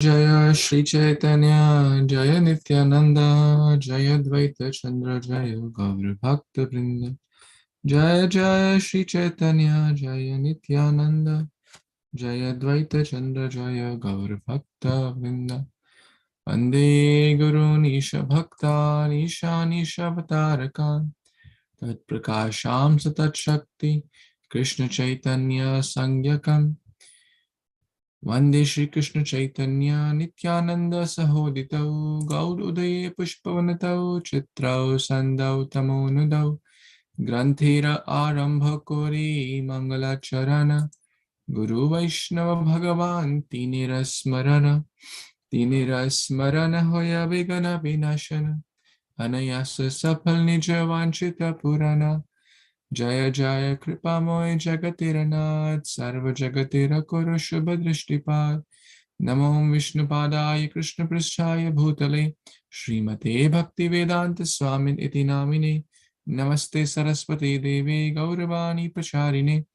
Jaya Śrī Caitanya, Jaya Nityānanda, Jaya Dvaita Chandra, Jaya Gaura Bhakta Vrinda. Jaya Jaya Śrī Caitanya, Jaya Nityānanda, Jaya Dvaita Chandra, Jaya Gaura Bhakta Vrinda. Vande Guru Nisha Bhakta, Nisha Nisha Vatarakan, Tat Prakasham Satat Shakti, Krishna Chaitanya Sangyakam. Vande Shri Krishna Caitanya Nityānanda Sahoditau Gaur Udaye Pushpavanatau Chitrau Sandau Tamonudau Granthira Arambha Kori Mangala Charana Guru Vaishnava Bhagavan Tinira Smarana Hoya Vigana Vinashana Anayasa Sapal Nija Vanchita Purana Jaya Jaya Kripamoy Jagatiranath Sarva Jagatira Kuru Shubha Drishtipad Namo Vishnu Padaya Krishna Prishthaya Bhutale Srimate Bhakti Vedanta Swamin Iti Namine Namaste Saraswati Devi Gauravani Pracharine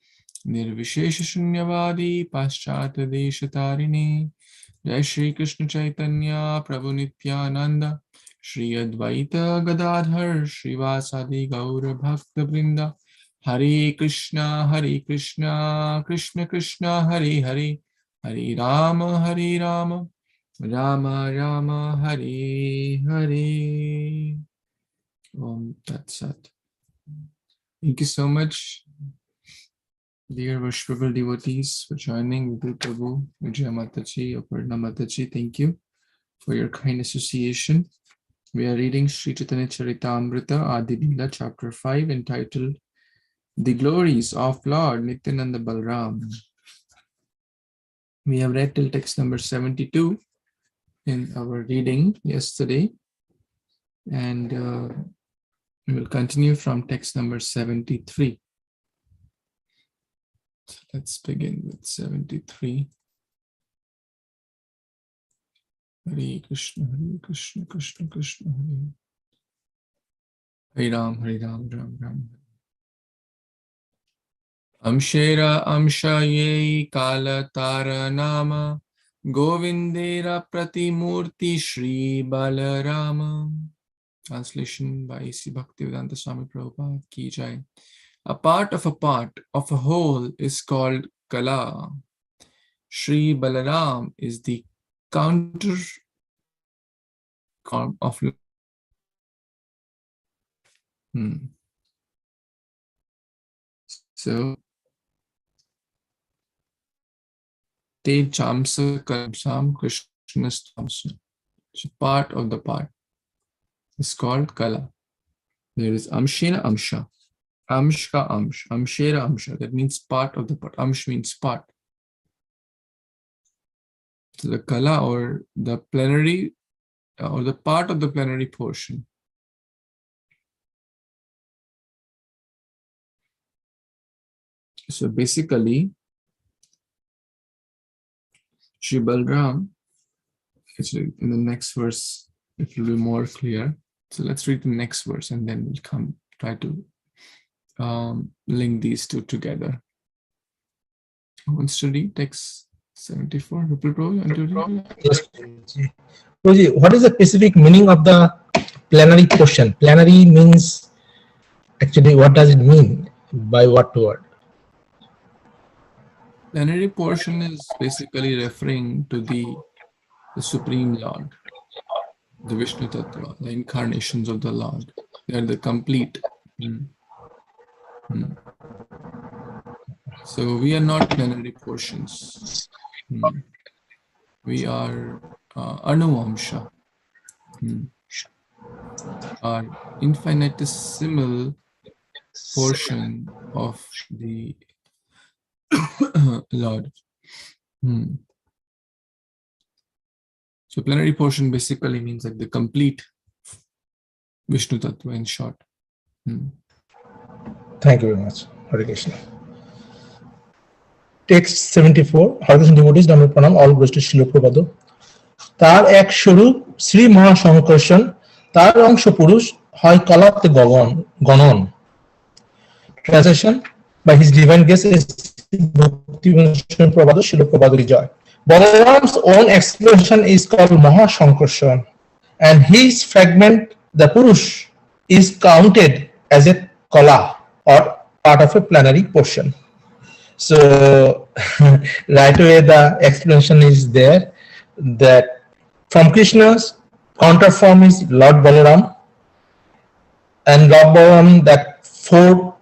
Nirvishesha Shunyavadi Paschata Deshatarine Jai Shri Krishna Caitanya Prabhu Nityananda Shri Advaita Gadadhar Srivasadi Gaura Bhakta Vrinda Hare Kṛṣṇa Krishna Krishna Hare Hare Hare Rama Rama Rama Hare Hare. Tat Sat. Thank you so much, dear worshipable devotees, for joining Vidhu Prabhu, Vijaya Mataji, Aparna Mataji. Thank you for your kind association. We are reading Śrī Caitanya-caritāmṛta, Adi Lila, chapter 5, entitled The Glories of Lord Nityaānanda Balarāma. We have read till text number 72 in our reading yesterday, and we will continue from text number 73. So let's begin with 73. Hare Kṛṣṇa, Krishna Krishna, Hare Ram, Ram Ram. Amshera Amshaye Kala Tara Nama Govindera Pratimurti Shri Balarāma. Translation by A.C. Bhaktivedanta Swami Prabhupada Ki Jai. A part of a whole is called Kala. Shri Balarāma is the counter of So Te Chamsa Kalamsam Krishna's Chamsa. So part of the part is called Kala. There is Amshena Amsha. Amshka Amsh. Amshera Amsha. That means part of the part. Amsh means part. So the Kala, or the plenary, or the part of the plenary portion. So basically, Shri Balarāma, actually in the next verse, it will be more clear. So let's read the next verse and then we'll try to link these two together. Who wants to read text 74? Yes. Prabhuji, what is the specific meaning of the plenary portion? Plenary means, actually, what does it mean? By what word? Plenary portion is basically referring to the Supreme Lord, the Vishnu Tattva, the incarnations of the Lord. They are the complete. So we are not plenary portions. We are Anuvamsha, our infinitesimal portion of the Lord. So plenary portion basically means like the complete Vishnu Tattva in short. Thank you very much. Hare Kṛṣṇa. Text 74. Hare Kṛṣṇa devotees, Dhamma Pranam, all glories to Śrīla Prabhupada. তার এক স্বরূপ শ্রী মহাসংকর্ষণ, তার অংশ পুরুষ হয় কলাতে গণন. Translation by His Divine Grace Bhakti Prabhupada Śrīla Prabhupada Jai. Balaram's own expression is called Mahāsankarsana, and his fragment, the Purush, is counted as a kala or part of a plenary portion. So right away the explanation is there that from Krishna's counterform is Lord Balaram, and Lord Balaram, that four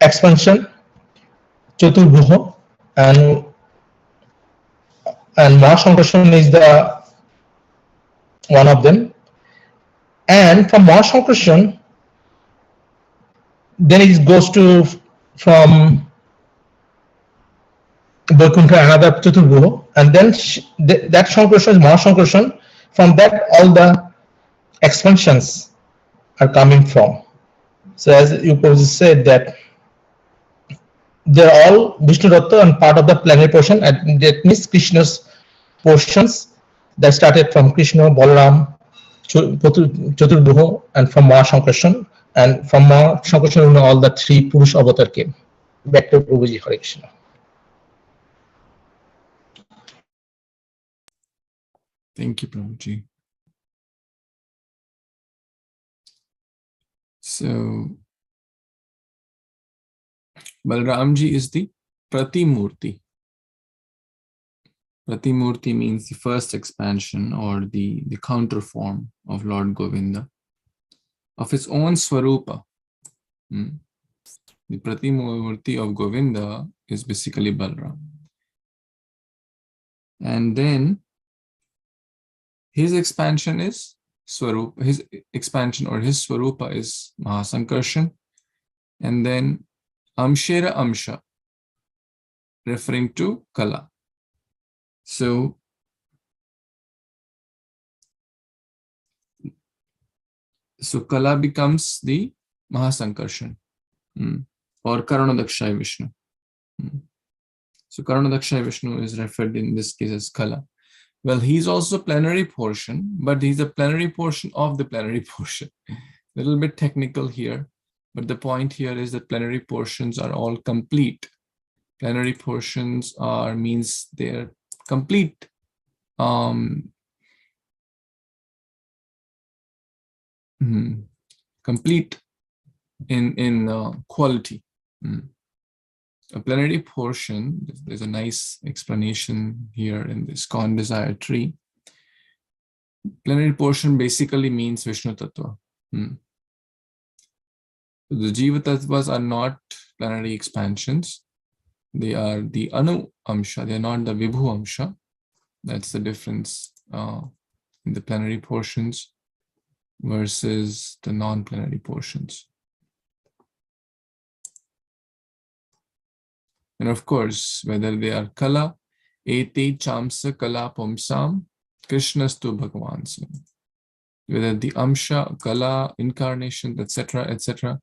expansion, Chaturbhuha, and Mahāsankarsana is the one of them. And from Mahāsankarsana, then it goes to from Vaikuntha another Chaturbhuha, and then that Sankarsana is Mahāsankarsana. From that all the expansions are coming from. So as you probably said that they're all Vishnu Tattva and part of the plenary portion, and that means Krishna's portions that started from Krishna, Balaram, Chaturbhuha, and from Mahāsankarsana, and from Mahāsankarsana all the three Purush avatar came. Back to Prabhuji. Hare Kṛṣṇa. Thank you, Prabhuji. So, Balaramji is the Pratimurti. Pratimurti means the first expansion or the counter form of Lord Govinda, of his own Swarupa. The Pratimurti of Govinda is basically Balaram. And then his expansion is Swarupa, his expansion or his Swarupa is Mahāsankarsana, and then Amshera Amsha, referring to Kala. So, Kala becomes the Mahāsankarsana or Karanadakshay Vishnu. So Karanadakshay Vishnu is referred in this case as Kala. Well, he's also plenary portion, but he's a plenary portion of the plenary portion. A little bit technical here, but the point here is that plenary portions are all complete. Plenary portions means they're complete. Complete in quality. A plenary portion, there's a nice explanation here in this Corn Desire tree. Plenary portion basically means Vishnu Tattva. The Jiva Tattvas are not plenary expansions. They are the Anu Amsha, they are not the Vibhu Amsha. That's the difference in the plenary portions versus the non-plenary portions. And of course, whether they are Kala, Eti, Chamsa, Kala, Pumsam, Krishnastu Bhagavansu. Whether the Amsha, Kala, incarnation, etc., etc.,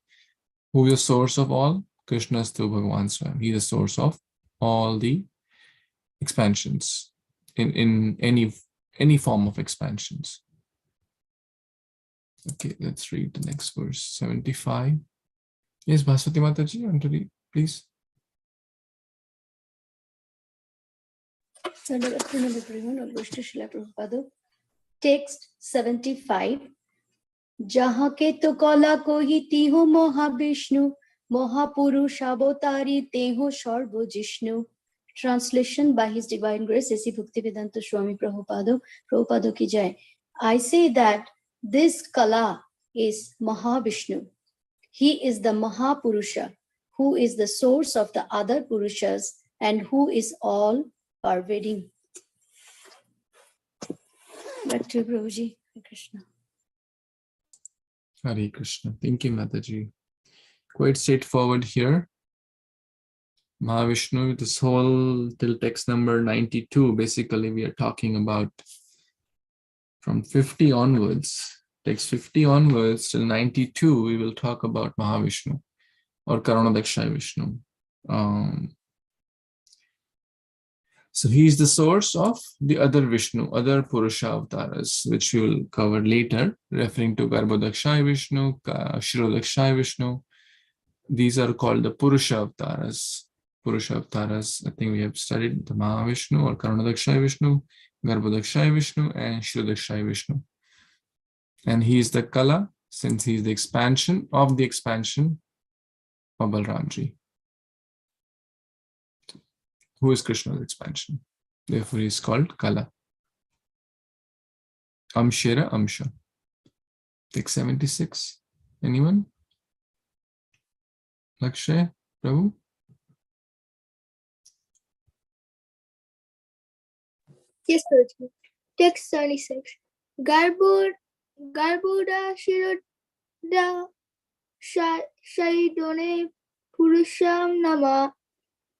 who is the source of all? Krishnastu Bhagavansu. He is the source of all the expansions in any form of expansions. Okay, let's read the next verse, 75. Yes, Bhaswati Mataji, you want to read, please? Text 75. Jahan ke to kala kohi tiho Mahavishnu, Mahapurush avatari teho Sarva Jishnu. Translation by His Divine Grace, A.C. Bhaktivedanta Swami Prabhupada. Prabhupada ki jai. I say that this Kala is Mahavishnu. He is the Mahapurusha, who is the source of the other Purushas and who is all pervading. Back to Prabhuji. Hare Kṛṣṇa. Hare Kṛṣṇa. Thank you, Mataji. Quite straightforward here. Mahavishnu, this whole till text number 92, basically we are talking about from 50 onwards, text 50 onwards till 92, we will talk about Mahavishnu or Karanadakshay Vishnu. So he is the source of the other Vishnu, other Purusha avatars, which we will cover later, referring to Garbhodakshay Vishnu, Kshirodakshay Vishnu, these are called the Purusha avatars. Purusha avatars, I think we have studied the Mahavishnu or Karunadakshayi Vishnu, Garbhodakshayi Vishnu, and Shridakshayi Vishnu. And he is the Kala, since he is the expansion of Balaramji, who is Krishna's expansion. Therefore, he is called Kala. Amshera Amsha. Take 76. Anyone? Lakshay, Prabhu? Yes, Prabhuji. Text 76. Garbhoda Shiroda Shaidone Purusham Nama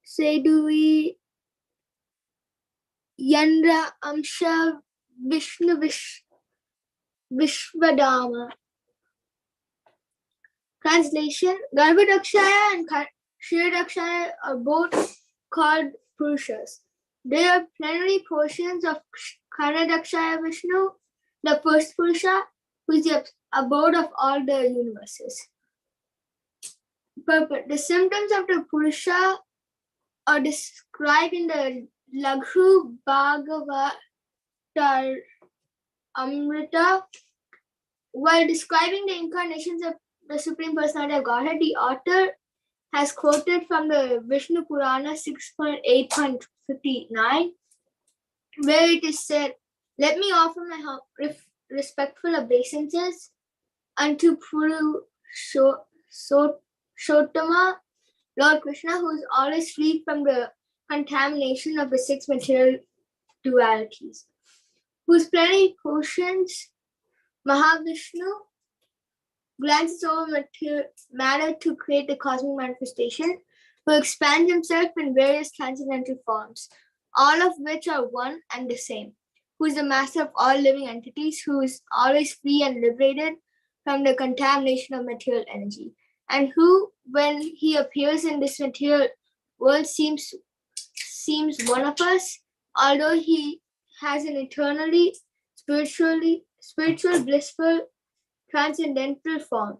Sedui Yandra Amsha Vishnu Vishvadama. Translation: Garbhodakshaya and Shirodakshaya are both called Purushas. They are plenary portions of Karunadakshaya Vishnu, the first Purusha, who is the abode of all the universes. Purport: the symptoms of the Purusha are described in the Laghu bhāgavata-sevayā. While describing the incarnations of the Supreme Personality of Godhead, the author has quoted from the Vishnu Purana 6.8.59, where it is said, "Let me offer my respectful obeisances unto Purushotama, Lord Krishna, who is always free from the contamination of the six material dualities, whose plenary portions Mahavishnu glances over matter to create the cosmic manifestation, who expands himself in various transcendental forms, all of which are one and the same, who is the master of all living entities, who is always free and liberated from the contamination of material energy, and who, when he appears in this material world, seems one of us, although he has an eternally spiritual, blissful, transcendental form."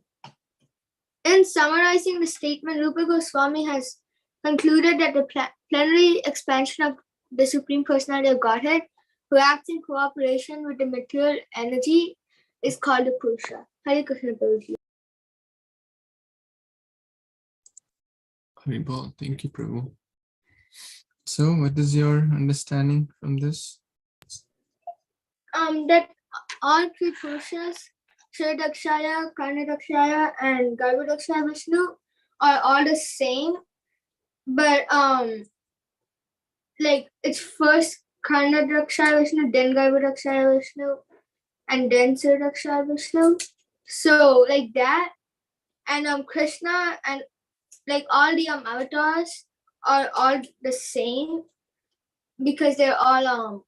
In summarizing the statement, Rupa Goswami has concluded that the plenary expansion of the Supreme Personality of Godhead, who acts in cooperation with the material energy, is called a Purusha. Hare Kṛṣṇa, Prabhuji. Haribol, thank you, Prabhu. So, what is your understanding from this? That all three Purushas, Shirodakshaya, Karunadakshaya, and Garbhodakshaya Vishnu, are all the same, but like it's first Karunadakshaya Vishnu, then Garbhodakshaya Vishnu, and then Shirodakshaya Vishnu. So like that, and Krishna and like all the avatars are all the same because they're all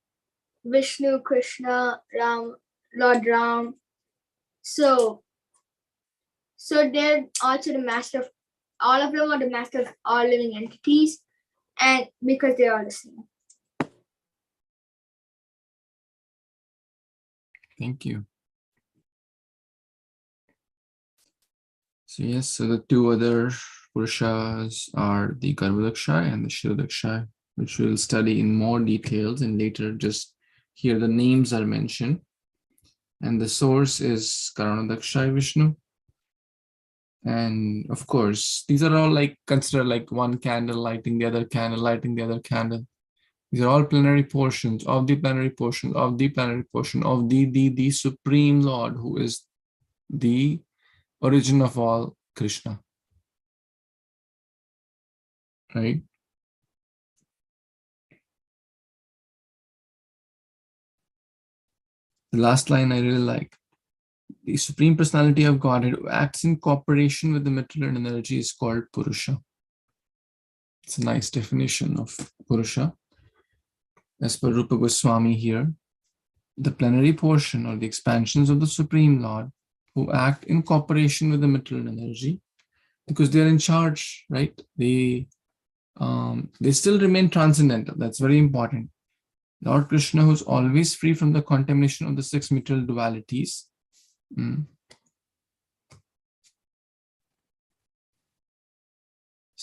Vishnu, Krishna, Ram, Lord Ram. So they're also the master of all of them are the master of all living entities, and because they're all the same. Thank you. So yes, so the two other Purushas are the Garbhodakshaya and the Shirodakshaya, which we'll study in more details and later. Just here the names are mentioned. And the source is Karunadakshaya Vishnu. And of course, these are all like considered like one candle lighting the other candle, lighting the other candle. These are all plenary portions of the plenary portion of the plenary portion of the Supreme Lord, who is the origin of all, Krishna. Right? The last line I really like. The Supreme Personality of Godhead who acts in cooperation with the material energy is called Purusha. It's a nice definition of Purusha. As per Rupa Goswami here, the plenary portion or the expansions of the Supreme Lord who act in cooperation with the material energy, because they are in charge, right? They still remain transcendental. That's very important. Lord Krishna, who's always free from the contamination of the six material dualities.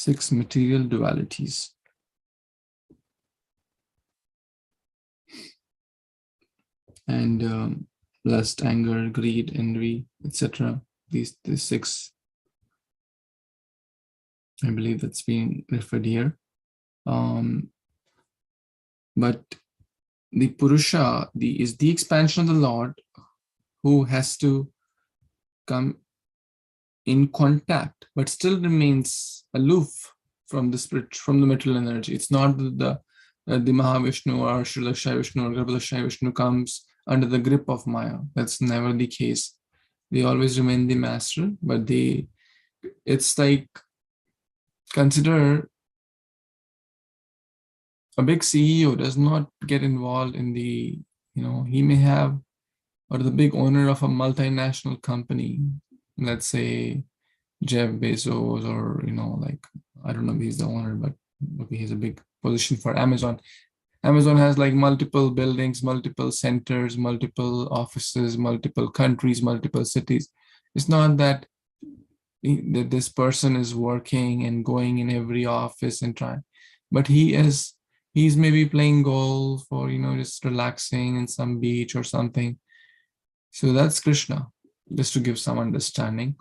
6 material dualities. And lust, anger, greed, envy, etc. These 6, I believe that's being referred here. But the Purusha is the expansion of the Lord, who has to come in contact, but still remains aloof from the spirit, from the material energy. It's not the Mahavishnu or Srila Vishnu or Garbhoda Vishnu comes under the grip of Maya. That's never the case. They always remain the master, but it's like, consider a big CEO does not get involved in the, he may have, or the big owner of a multinational company, let's say Jeff Bezos, or, like, I don't know if he's the owner, but he has a big position for Amazon. Amazon has like multiple buildings, multiple centers, multiple offices, multiple countries, multiple cities. It's not that this person is working and going in every office and trying, but he's maybe playing golf or, just relaxing in some beach or something. So that's Krishna, just to give some understanding.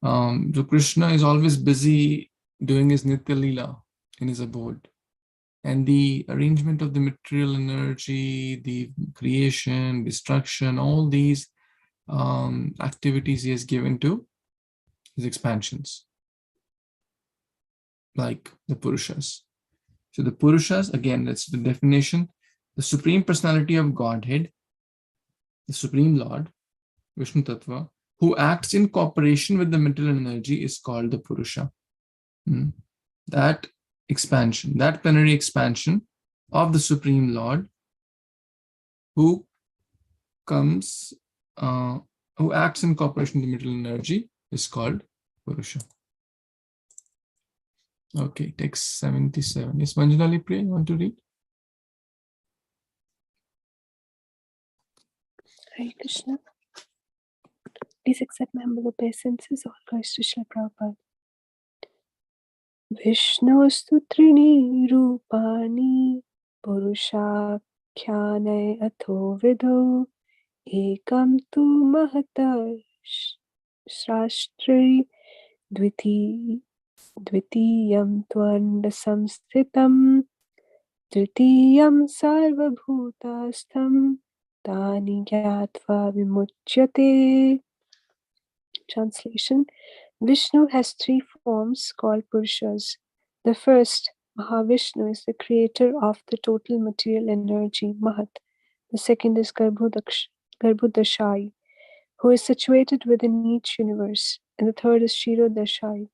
So Krishna is always busy doing his Nitya Lila in his abode. And the arrangement of the material energy, the creation, destruction, all these activities he has given to his expansions, like the Purushas. So the Purushas, again, that's the definition, the Supreme Personality of Godhead, the Supreme Lord, Vishnu Tattva, who acts in cooperation with the material energy is called the Purusha. That expansion, that plenary expansion of the Supreme Lord, who comes, who acts in cooperation with the material energy is called Purusha. Okay, text 77. Is Manjunali Priya, you want to read? Hare Krishna. Please accept my humble obeisances. All glories to Śrīla Prabhupada. Vishnustu trini rupani purushakhyanai atho vidho ekam tu mahata srastri dvitiyam tvanda samsthitam tritiyam sarvabhutastham tani gyatva vimuchyate. Translation: Vishnu has 3 forms called Purushas. The first, Mahavishnu, is the creator of the total material energy, Mahat. The second is Garbhodashai, who is situated within each universe. And the third is Kshirodashai,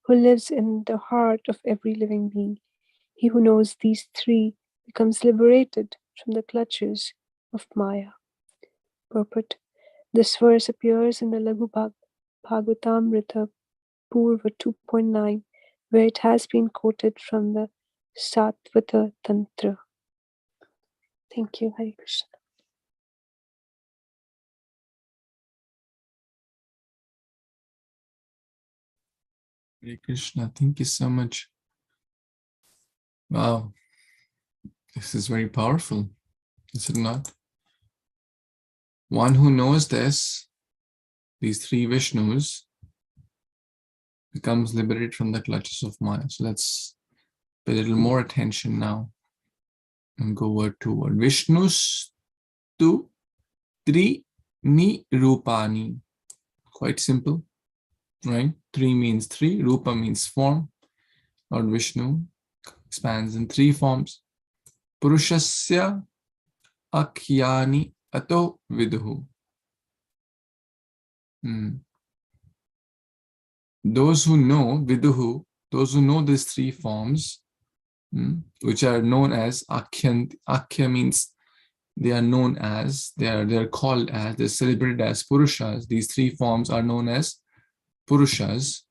who lives in the heart of every living being. He who knows these 3 becomes liberated from the clutches of Maya. Purport: this verse appears in the bhāgavata-sevayā Purva 2.9, where it has been quoted from the Satvata Tantra. Thank you, Hare Krishna. Hare Krishna, thank you so much. Wow, this is very powerful, is it not? One who knows this, these 3 Vishnus, becomes liberated from the clutches of Maya. So let's pay a little more attention now and go word to word. Vishnus tu tri ni rupani. Quite simple, right? 3 means 3, rupa means form. Lord Vishnu expands in 3 forms. Purushasya akhyani ato viduhu. Those who know viduhu, those who know these 3 forms, which are known as akhya. Akhya means they are known as, they are called as, they're celebrated as Purushas. These 3 forms are known as Purushas.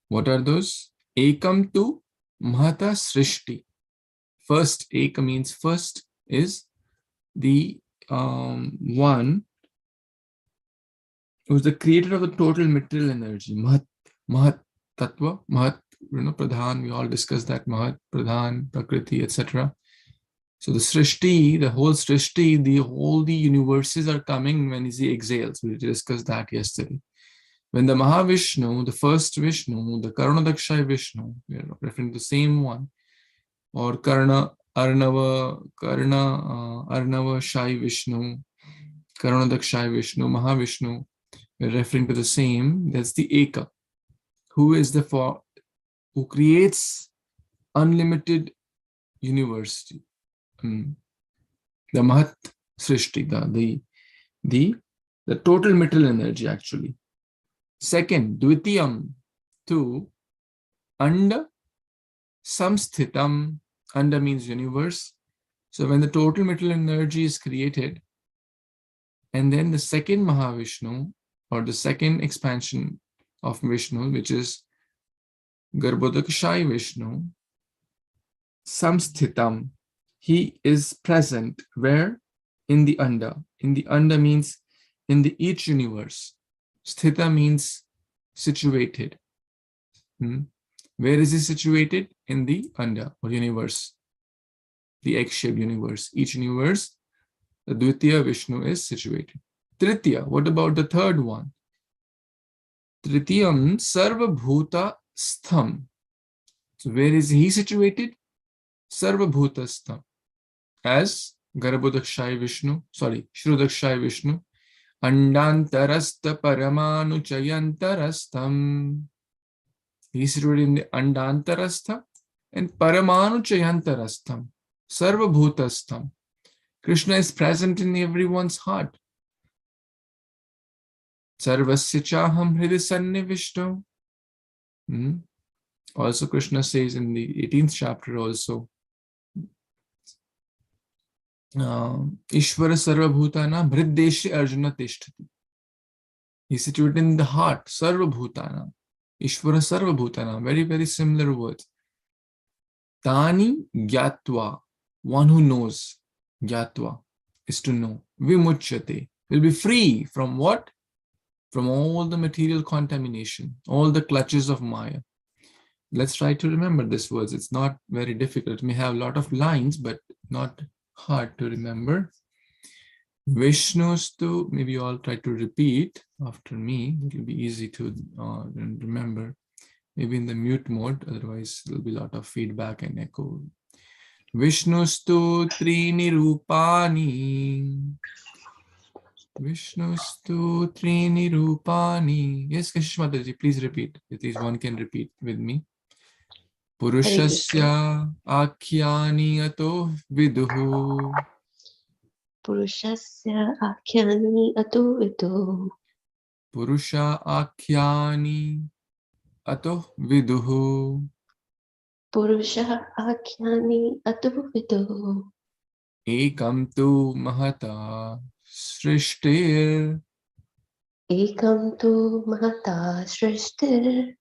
What are those? Ekam tu mahata srishti. First, Ekam means first, is the one who is the creator of the total material energy. Mahat Tattva, Mahat, Pradhan, we all discussed that, Mahat, Pradhan, Prakriti, etc. So the Srishti, the whole Srishti, all the universes are coming when he exhales. We discussed that yesterday. When the Mahavishnu, the first Vishnu, the Karunadakshay Vishnu, we are referring to the same one, or Arnava Shai Vishnu, Karunadakshay Vishnu, Mahavishnu, we are referring to the same. That's the Eka, who is who creates unlimited universe. The Mahat Srishti, the total material energy actually. Second, Dvitiyam, 2, Anda Samsthitam. Anda means universe. So when the total material energy is created, and then the second Mahavishnu, or the second expansion of Vishnu, which is Garbhodakshai Vishnu, Samsthitam, he is present where? In the Anda. In the Anda means in the each universe. Sthita means situated. Where is he situated? In the Anda, or universe, the egg-shaped universe. Each universe, the Dvitiya Vishnu is situated. Tritiya, what about the third one? Tritiyam Sarva Bhuta Stham. So where is he situated? Sarva Bhuta Stham. As Garbhodakshai Vishnu, Shrudakshay Vishnu, Andantarastha Paramanu Chayantarastham. He is situated in the Andantarastha and Paramanu Chayantarastham. Sarva Bhutastham. Krishna is present in everyone's heart. Sarvasya Chaham Hridasanni Vishnu. Also Krishna says in the 18th chapter also, Ishvara Sarva Bhutana Bhriddeshe Arjuna Tishtati. He is situated in the heart. Sarva Bhutana. Ishvara Sarva Bhutana. Very, very similar words. Tani Gyatva. One who knows. Gyatva is to know. Vimuchyate. Will be free from what? From all the material contamination, all the clutches of Maya. Let's try to remember these words. It's not very difficult. It may have a lot of lines, but not hard to remember. Vishnustu, maybe you all try to repeat after me. It will be easy to remember. Maybe in the mute mode, otherwise there will be a lot of feedback and echo. Vishnustu Trini Rupani. Vishnustu Trini Rupani. Yes, Kashish Mataji, please repeat. At least one can repeat with me. Purushasya Akhyani Ato Viduhu. Purushasya Akhyani Ato Viduhu. Purusha Akhyani Ato Viduhu. Purusha Akhyani Ato Viduhu. Ekam tu Mahata Srishtir. Ekam tu Mahata Srishtir.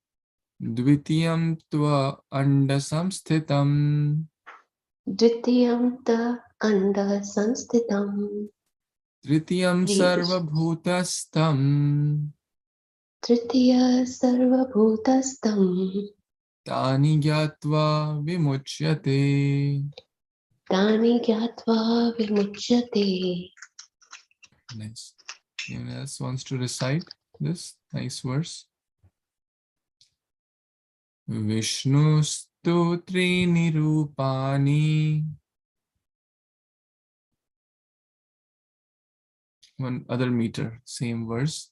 Dvitiyam Tva Anda Samsthitam. Dvitiyam ta Anda Samsthitam. Tritiyam Sarva Bhutastam. Tritiya Sarva Bhutastam. Tani Gyatva Vimuchyate. Tani Gyatva Vimuchyate. Nice. Anyone else wants to recite this nice verse? Vishnustu Trini Rupani. One other meter, same verse.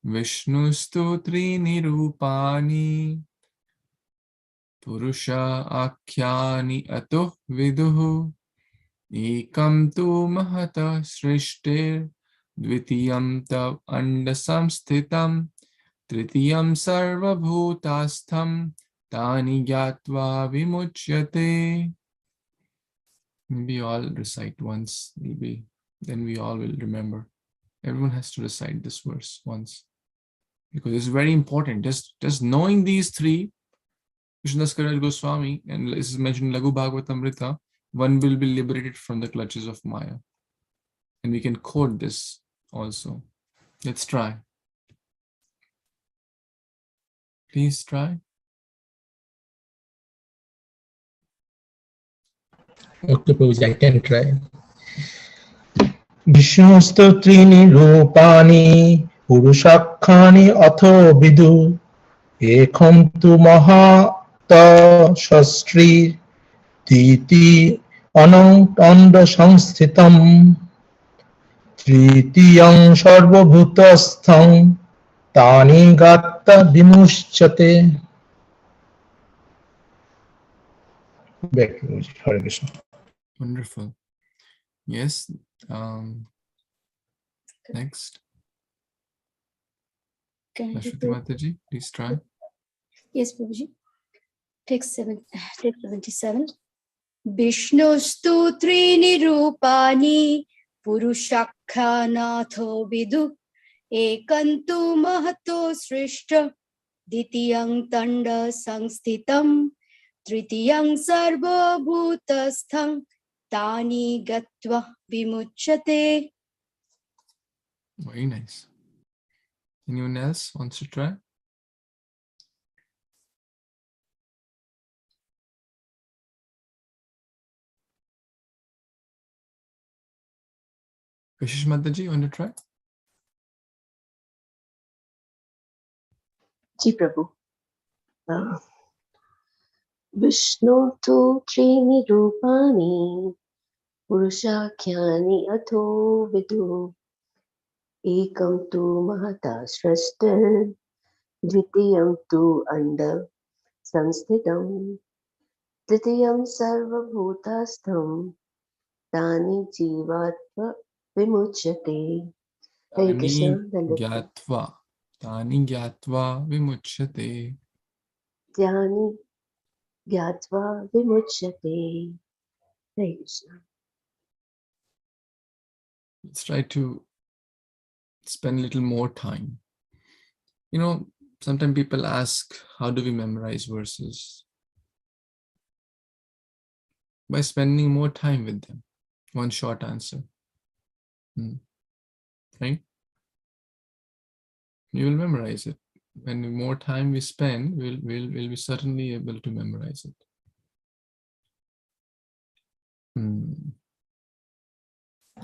Vishnustu Trini Rupani. Purusha Akhyani Ato Viduhu. Ekam tu Mahata Srishtir. Dvitiyam tav Anda Samsthitam. Tritiyam Sarva Bhutastham. Tani Gyatva Vimuchyate. Maybe all recite once, maybe then we all will remember. Everyone has to recite this verse once because it's very important. Just knowing these three, Krishnadas Kaviraj Goswami, and this is mentioned in Bhāgavata-sevayā, one will be liberated from the clutches of Maya. And we can quote this also. Let's try. Please try. Okay, Prabhuji, I can try. Vishnustu trini rupani purushakhani atho vidu ekam tu mahata shastri titi anantanda samsthitam tritiyam sarvabhutastham tani gatta vimuchyate. Back to Prabhuji. Hare Krishna. Wonderful. Yes. Next. Can I Ashwati repeat? Mataji, please try. Yes, Prabhuji. Text 77. Vishnustu trini rupani purushakhanatho vidu ekantu mahato srishta ditiyang tanda samsthitam tritiyang sarva bhutasthang tani gatva vimuchyate. Very nice. Anyone else wants to try? Kashish Mataji, you want to try? जी प्रभु विष्णु तु त्रीणि रूपाणि पुरुषाख्यानि अथो विदु एकं तु महता सृष्टिर् द्वितीयं तु and संस्थितं तृतीयं सर्वभूतस्थं तानि जीवात्म विमुच्यते. Hare Krishna. Tani gyatva vimuchyate. Dhyani gyatva vimuchyate. Hare Krishna. Let's try to spend a little more time. You know, sometimes people ask, how do we memorize verses? By spending more time with them. One short answer. Right? You will memorize it. When the more time we spend, we'll be certainly able to memorize it.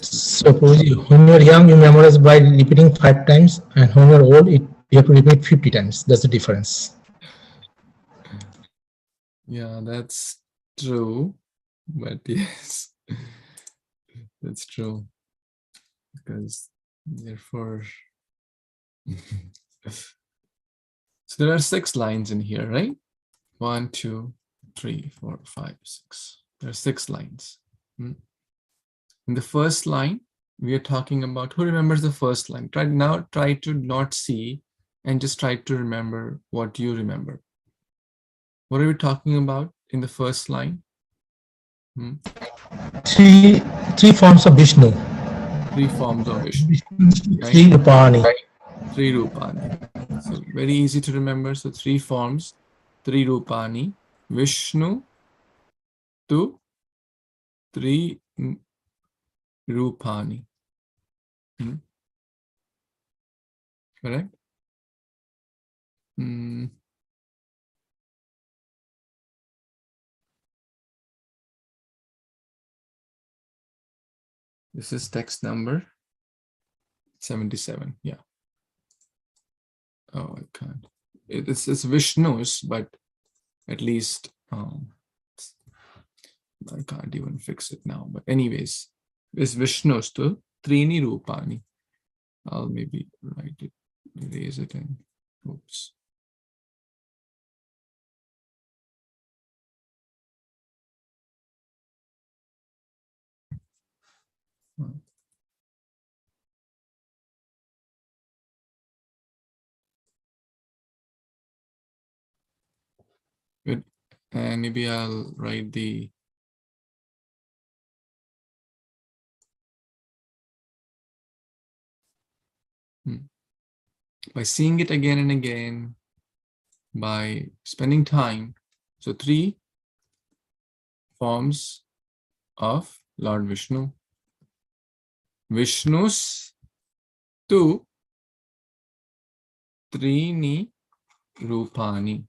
So, Prabhuji, when you are young, you memorize by repeating 5 times, and when you are old, you have to repeat 50 times. That's the difference. Yeah, that's true. But yes, that's true. Because therefore, so there are 6 lines in here, right? 1, 2, 3, 4, 5, 6. There are 6 lines. In the first line, we are talking about, who remembers the first line? Try to not see and just try to remember what you remember. What are we talking about in the first line? Three forms of Vishnu. 3 forms of Vishnu. Three Rupani. 3 Rupani. So very easy to remember. So 3 forms, 3 Rupani. Vishnu to 3 Rupani. Correct? This is text number 77. Yeah. Oh, I can't. It's Vishnu's, but at least I can't even fix it now. But anyways, it's Vishnu's to Trini Rupani. I'll maybe write it, erase it, and oops. Good. And maybe I'll write the by seeing it again and again, by spending time. So 3 forms of Lord Vishnu. Vishnu's tu Trini Rupani.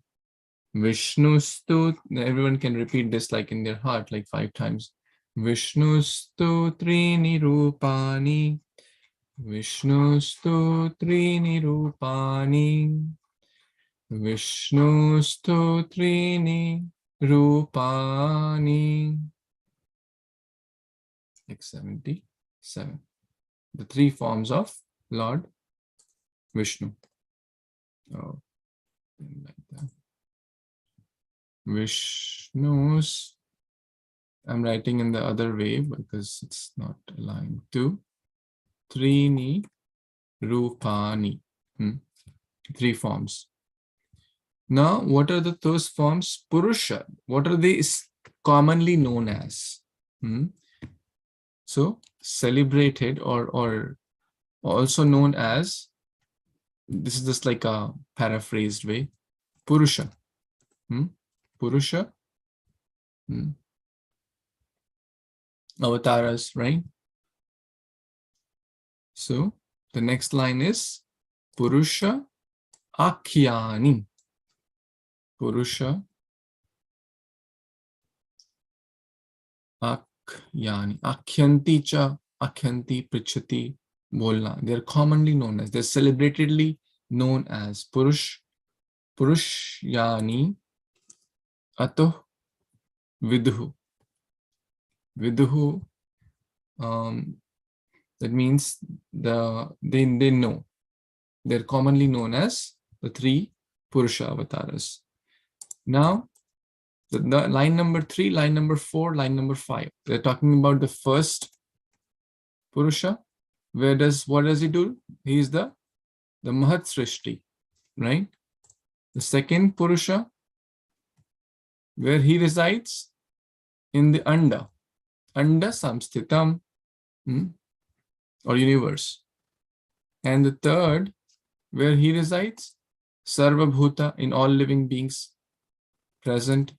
Vishnu's tu, everyone can repeat this like in their heart, like 5 times. Vishnustu trini rupani. Vishnustu trini rupani. Vishnustu trini rupani. Like 77. The three forms of Lord Vishnu. Oh, like that. Vishnu's. I'm writing in the other way because it's not aligned to Trini Rupani. Three forms. Now, what are those forms? Purusha. What are they commonly known as? So, celebrated or also known as, this is just like a paraphrased way, Purusha. Purusha. Avatars, right? So the next line is Purusha Akhyani. Purusha Akhyani. Akhyanti cha, Akhyanti Prichati Bolna. They're commonly known as, they're celebratedly known as Purushyani Ato Viduhu. Viduhu, that means they know. They're commonly known as the three Purusha avatars. Now, the line number 3, line number 4, line number 5. They're talking about the first Purusha. What does he do? He is the Mahat Srishti, right? The second Purusha, where he resides in the Anda Samsthitam, or universe. And the third, where he resides, Sarva Bhuta, in all living beings, present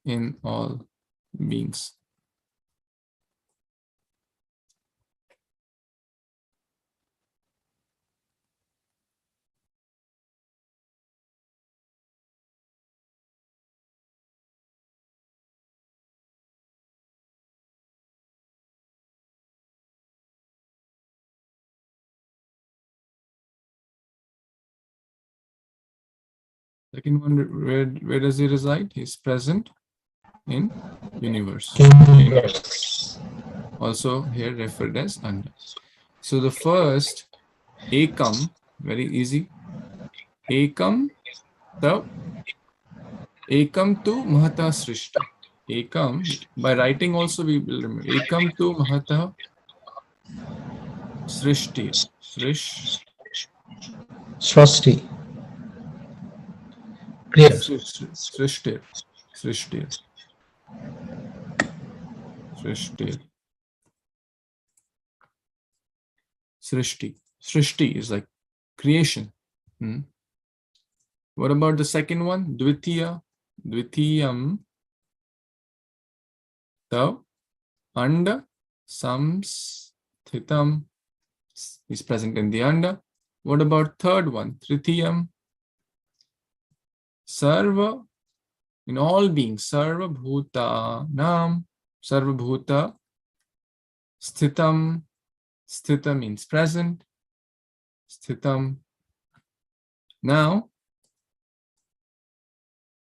in all beings. Second one, where does he reside? He's present in universe. Universe. Also here referred as Anda. So the first, Ekam, very easy. Ekam tu Mahata Srishti. Ekam, by writing also we will remember. Ekam tu Mahata Srishti. Swasti. Clear. Srishtir. Srishti is like creation. What about the second one? Dvitiyam tav Anda Samsthitam is present in the Anda. What about third one? Tritiyam Sarva, in all beings, Sarva Bhuta Nam, Sarva Bhuta Sthitam. Sthita means present. Sthitam. Now,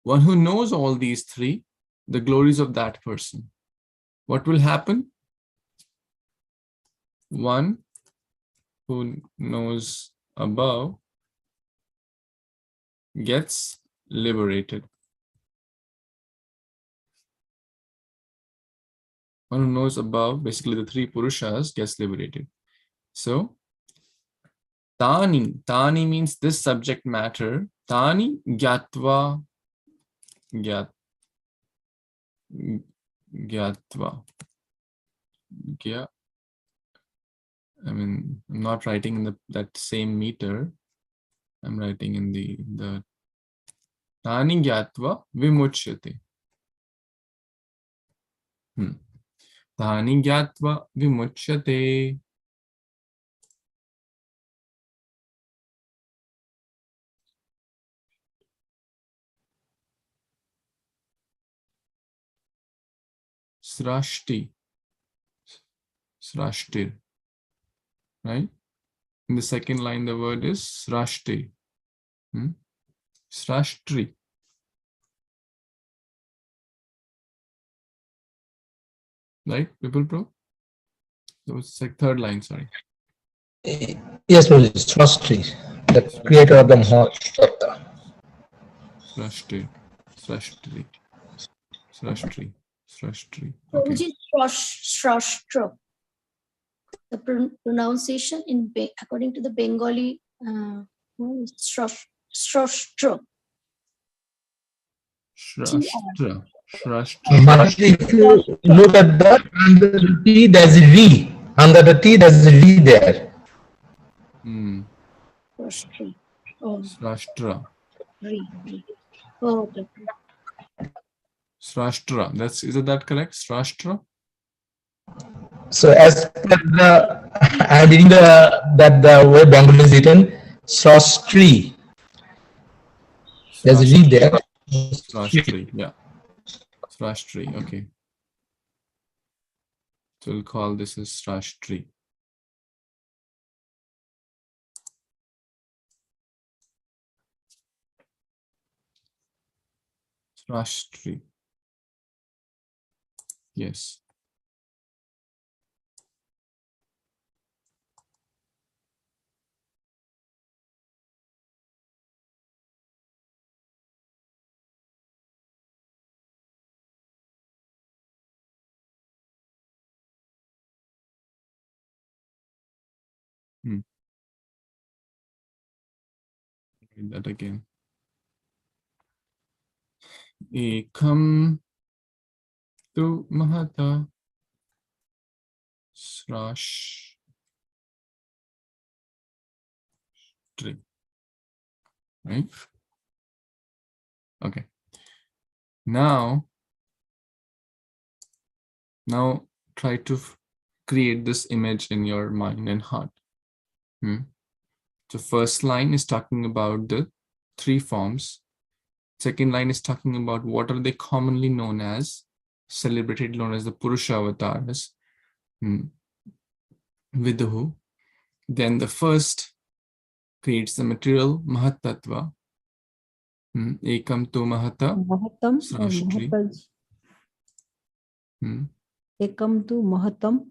one who knows all these three, the glories of that person, what will happen? One who knows above gets liberated. One who knows above, basically the three Purushas, gets liberated. So, Tani means this subject matter. Tani Gyatva. I'm not writing in that same meter. I'm writing in the Tani Gyatva Vimuchyate. Tani Gyatva Vimuchyate. Srashti. Srashtir. Right? In the second line, the word is Srashti. Srashtri. Right, people pro? That was like third line, sorry. Yes, Srashti, the creator of the Mahatattva. Srashti. Srashtri. Srashtri. Srashtri. So Okay. which is Srashtra. The pronunciation according to the Bengali Srashtra. Shrashtra. But if you look at that, under the T, there's a V. Under the T, there's a V there. Srashtra. Oh, Srashtra. Re. Oh, okay. Srashtra. Isn't that correct? Srashtra? So as per the, I'm reading the way Bengali is written, Srastri. There's a V there. Srashtri, yeah. Srashtri, okay. So we'll call this as Srashtri. Srashtri. Yes. Read that again. Ekam tu mahata srashtri. Right? Okay. Now try to create this image in your mind and heart. So first line is talking about the three forms. Second line is talking about what are they commonly known as, celebrated known as the Purusha avatars, Viduhu. Then the first creates the material Mahatattva. Ekam tu mahata Mahatam or Srashtri. Mahataj. Ekam tu Mahatam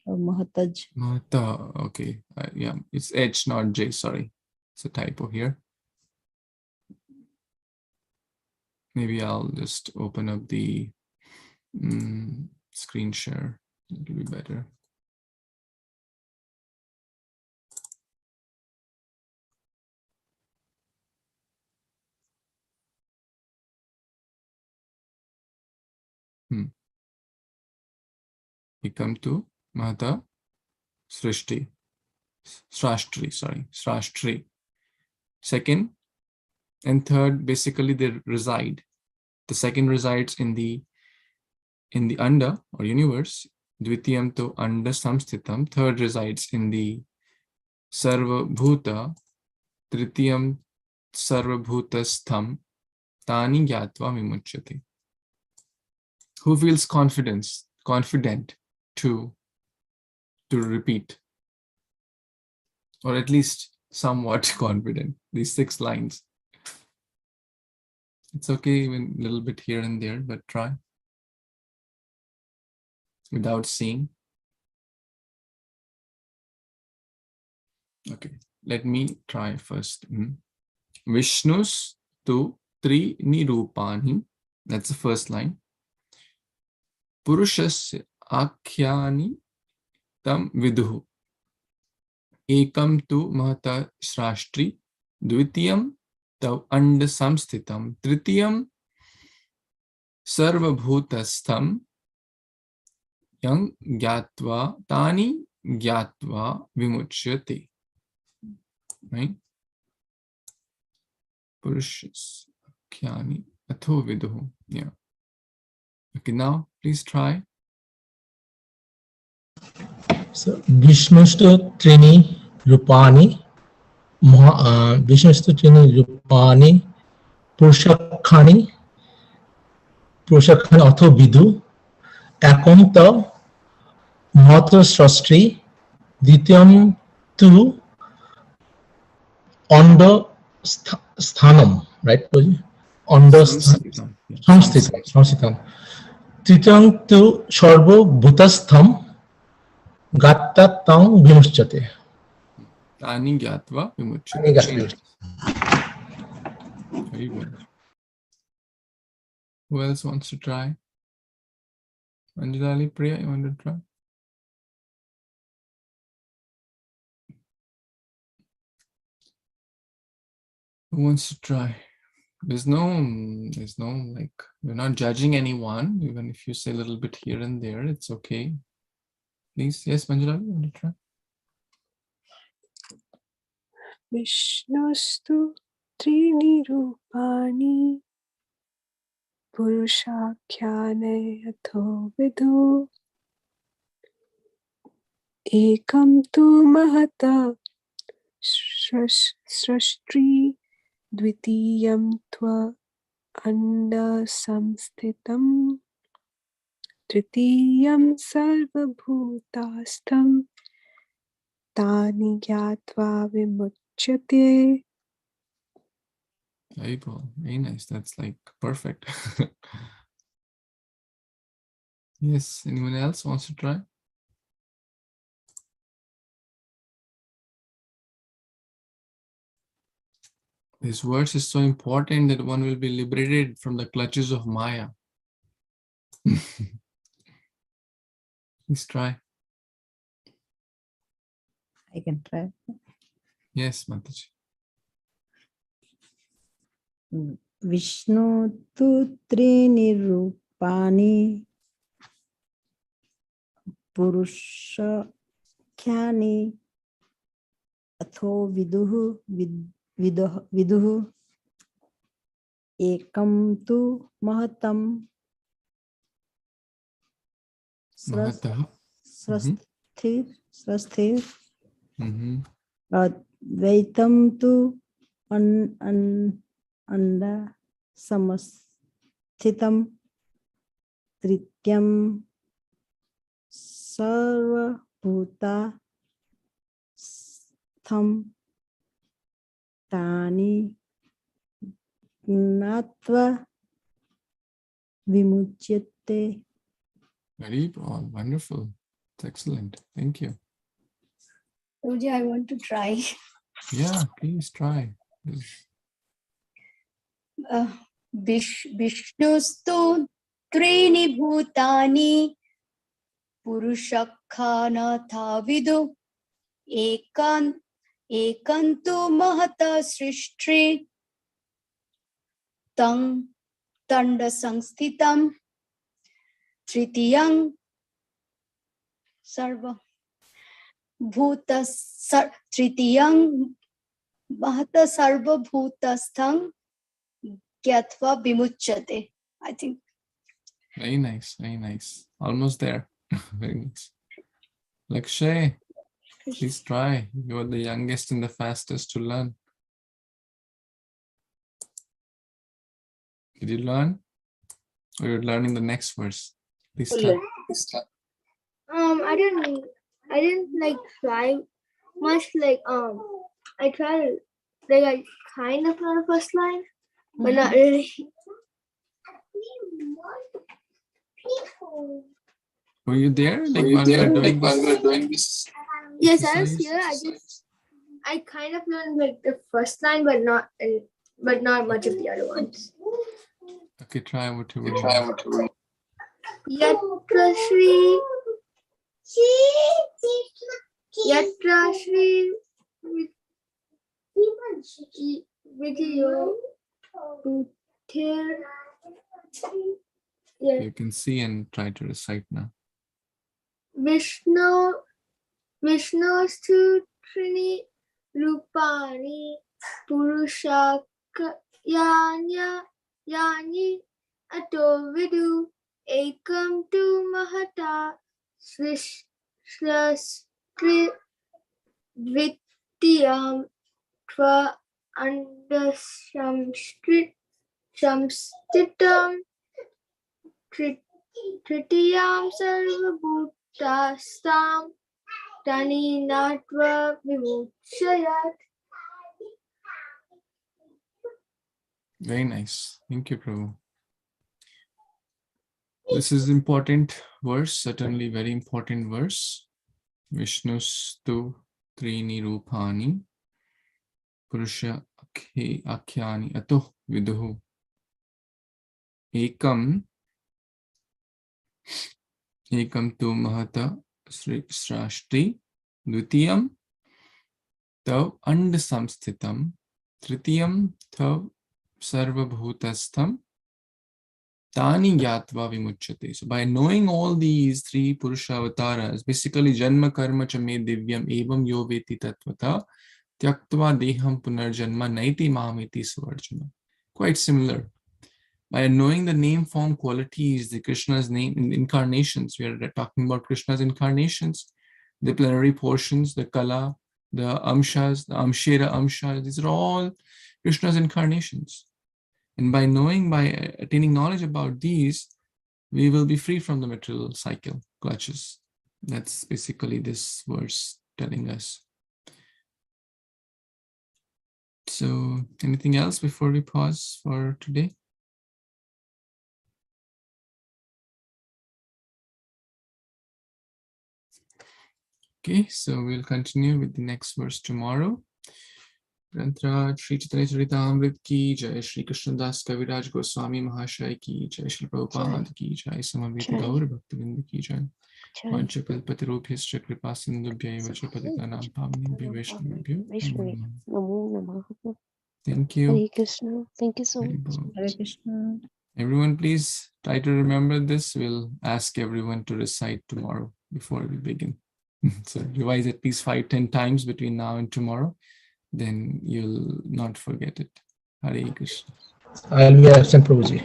or Mahataj. Mahata, okay. Yeah, it's H, not J, sorry. It's a typo here. Maybe I'll just open up the screen share. It'll be better. Ekam tu mahata Srishti. Srashtri, sorry. Srashtri. Second and third, basically they reside. The second resides in the Anda or universe. Dvitiyam to Anda samsthitam. Third resides in the Sarva Bhuta. Tritiyam Sarva Bhuta stham. Tani gyatva vimuchyate. Who feels confident to repeat, or at least somewhat confident, these 6 lines? It's okay, even a little bit here and there, but try without seeing. Okay, let me try first. Vishnus tu tri nirupani. That's the first line. Purushasya akhyani tam viduhu. Ekam tu mahata srashtri. Dvitiyam tav anda samsthitam. Tritiyam sarva bhutastham. Yang gyatva tani gyatva vimuchyate. Right? Purushas akhyani atho viduhu. Yeah. Okay, now please try. So Vishnustu Trini Rupani, Vishnustu Trini Rupani, Purushakhani Atho Vidu, ekam ta mahatra srastri Nityaṁ tu onda sthanam, right? Onda Samsthitam. Yeah, samsthitam. Trityaṁ tu sarva bhutastham gatta tang vimuchyate. Tani gyatva vimuchyate. Very good. Who else wants to try? Anjali, Priya, you want to try? Who wants to try? There's no like, we're not judging anyone. Even if you say a little bit here and there, it's okay. Please, yes, Manjula, you want to try? Vishnustu trini rupani purushakyane atho vidhu ekam tu mahata srashtri dvitiyam tva anda samsthitam tritiyam sarvabhutastam tani gyatva vimuchyate. Very cool. Very nice. That's like perfect. Yes, anyone else wants to try? This verse is so important that one will be liberated from the clutches of Maya. Please try. I can try. Yes, Mataji. Vishnu tu trini rupani purusha khyani atho viduhu viduhu ekam tu mahatam Mahataha. srasthir Advaitam tu anda samassthitam trityam sarva bhuta stham tani gnatva vimuchyate. Very broad. Wonderful. It's excellent. Thank you. Guruji, I want to try. Yeah, please try. Vishnustu trini bhutani purushakhanatha vidu ekantu mahata srishtri tanda samsthitam tritiyang sarva bhuta tritiyang mahata sarva bhutasthang gyatva vimuchyate. I think. Very nice. Very nice. Almost there. Very nice. Lakshay, please try. You're the youngest and the fastest to learn. Did you learn? Or you're learning the next verse? Please try. I didn't like try much. Like I tried. Like I kind of learned the first line, but not really. Were you there? Like while we were doing this? Yes, I was here. I kind of learned like the first line, but not much of the other ones. Okay, try whatever. Yatra Shri Vidyo Buddhir. You can see and try to recite now. Vishnustu trini rupani purushakhyani ato vidu ekam tu mahata srasthri dvitiyam tva andasamsthitam Nityaṁ sarvabhutastam taninatva vimuchyayat. Very nice. Thank you, Prabhu. This is important verse, certainly very important verse. Vishnustu trini rupani purusha akhyani ato viduhu ekam tu mahata srashti dvitiyam tav and samsthitam tritiyam tav sarvabhutastham Tani gyatva vimuchyate. So by knowing all these three Purusha avatars, basically Janma Karma Chame Divyam Evam Yo Veti Tatvata Tyaktva Deham Punarjanma Naiti Mamiti Suvarjuna. Quite similar. By knowing the name form qualities, the Krishna's name in incarnations, we are talking about Krishna's incarnations, the plenary portions, the Kala, the Amshas, the Amshera Amshas, these are all Krishna's incarnations. And by attaining knowledge about these, we will be free from the material cycle, clutches. That's basically this verse telling us. So, anything else before we pause for today? Okay, so we'll continue with the next verse tomorrow. Grantra Śrī Caitanya-caritāmṛta ki jai, Śrī Krishnadas Kaviraj Goswami Mahāshaya ki jai, Śrīla Prabhupada ki jai, Samaveta Gaur Bhaktivinoda ki jai, Vancha Kalpatarubhyascha Kripasindubhyaiva cha Patitanam Pavanebhyo Vaishnavebhyo Namo Namaha. Thank you. Hare Kṛṣṇa. Thank you so much. Hare Krishna. Everyone, please try to remember this. We'll ask everyone to recite tomorrow before we begin. So revise at least 5-10 times between now and tomorrow. Then you'll not forget it. Hare Kṛṣṇa. I'll be absent, Prabhuji.